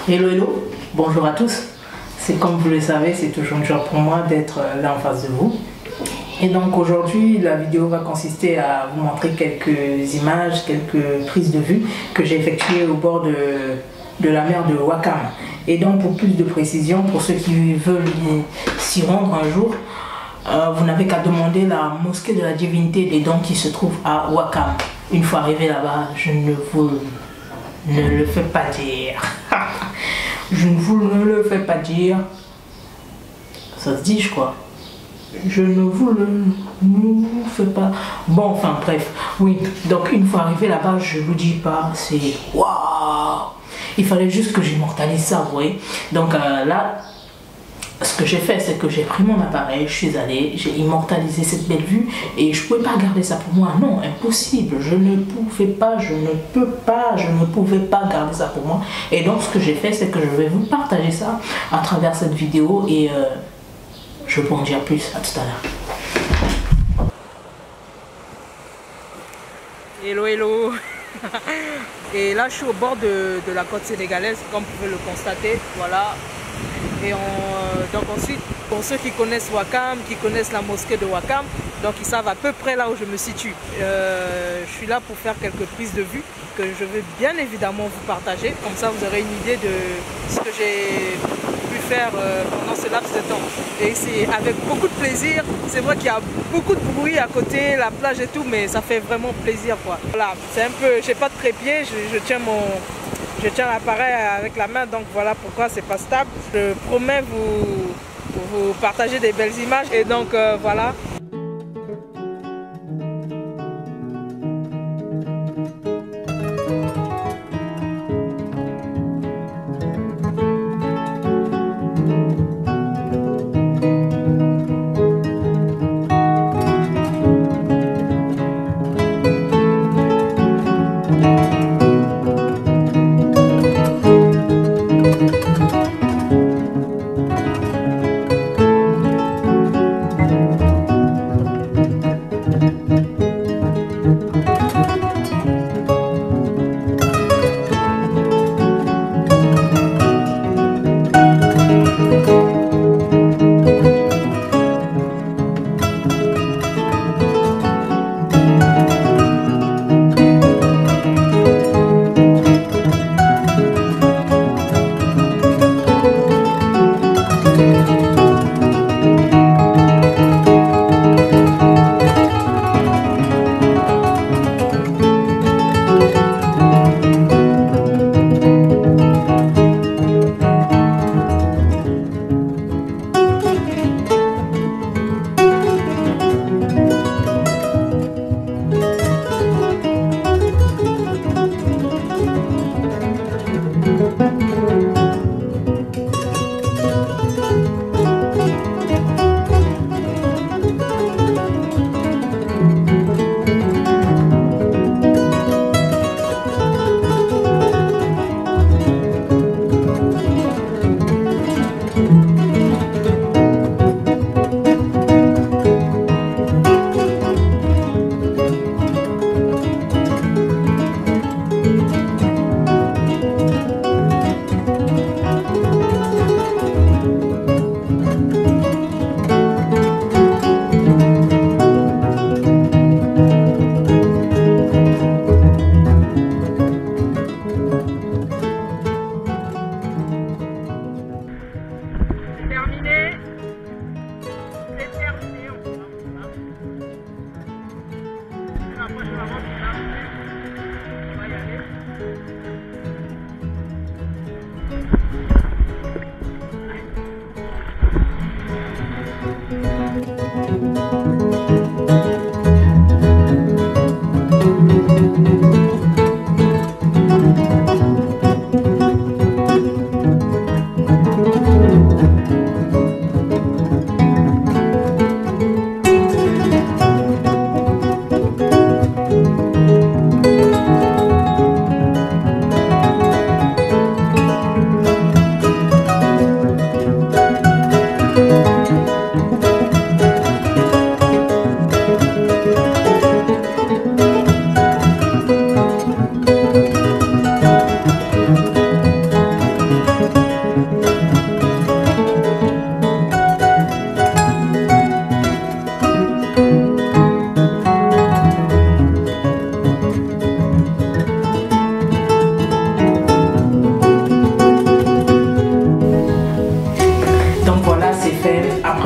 Hello, hello, bonjour à tous. C'est comme vous le savez, c'est toujours une joie pour moi d'être là en face de vous. Et donc aujourd'hui, la vidéo va consister à vous montrer quelques images, quelques prises de vue que j'ai effectuées au bord de la mer de Ouakam. Et donc pour plus de précision, pour ceux qui veulent s'y rendre un jour, vous n'avez qu'à demander la mosquée de la divinité des dons qui se trouve à Ouakam. Une fois arrivé là-bas, je ne vous le fais pas dire. Je ne vous le fais pas dire. Ça se dit, je crois. Je ne vous fais pas. Bon, enfin, bref. Oui, donc une fois arrivé là-bas, je vous dis pas, c'est waouh! Il fallait juste que j'immortalise ça, vous voyez. Donc là, ce que j'ai fait, c'est que j'ai pris mon appareil, je suis allé, j'ai immortalisé cette belle vue et je ne pouvais pas garder ça pour moi. Non, impossible. Je ne pouvais pas, je ne pouvais pas garder ça pour moi. Et donc, ce que j'ai fait, c'est que je vais vous partager ça à travers cette vidéo et je peux en dire plus. À tout à l'heure. Hello, hello. Et là, je suis au bord de la côte sénégalaise, comme vous pouvez le constater. Voilà. Et donc ensuite, pour ceux qui connaissent Ouakam, qui connaissent la mosquée de Ouakam, donc ils savent à peu près là où je me situe. Je suis là pour faire quelques prises de vue que je vais bien évidemment vous partager. Comme ça, vous aurez une idée de ce que j'ai pu faire pendant ce laps de temps. Et c'est avec beaucoup de plaisir. C'est vrai qu'il y a beaucoup de bruit à côté, la plage et tout, mais ça fait vraiment plaisir, quoi. Voilà, c'est un peu, j'ai pas de trépied, je tiens l'appareil avec la main, donc voilà pourquoi c'est pas stable. Je promets vous partager des belles images et donc voilà.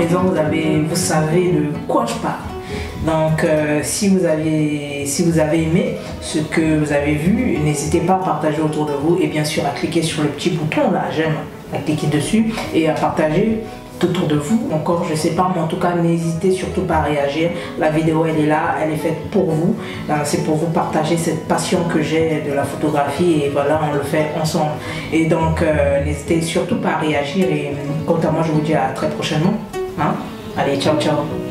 présent, vous savez de quoi je parle. Donc si vous avez aimé ce que vous avez vu, n'hésitez pas à partager autour de vous et bien sûr à cliquer sur le petit bouton là, j'aime, à cliquer dessus et à partager autour de vous. Encore, je sais pas, mais en tout cas, n'hésitez surtout pas à réagir. La vidéo, elle est là, elle est faite pour vous. C'est pour vous partager cette passion que j'ai de la photographie et voilà, on le fait ensemble. Et donc, n'hésitez surtout pas à réagir et quant à moi, je vous dis à très prochainement. Hein? Allez, ciao, ciao.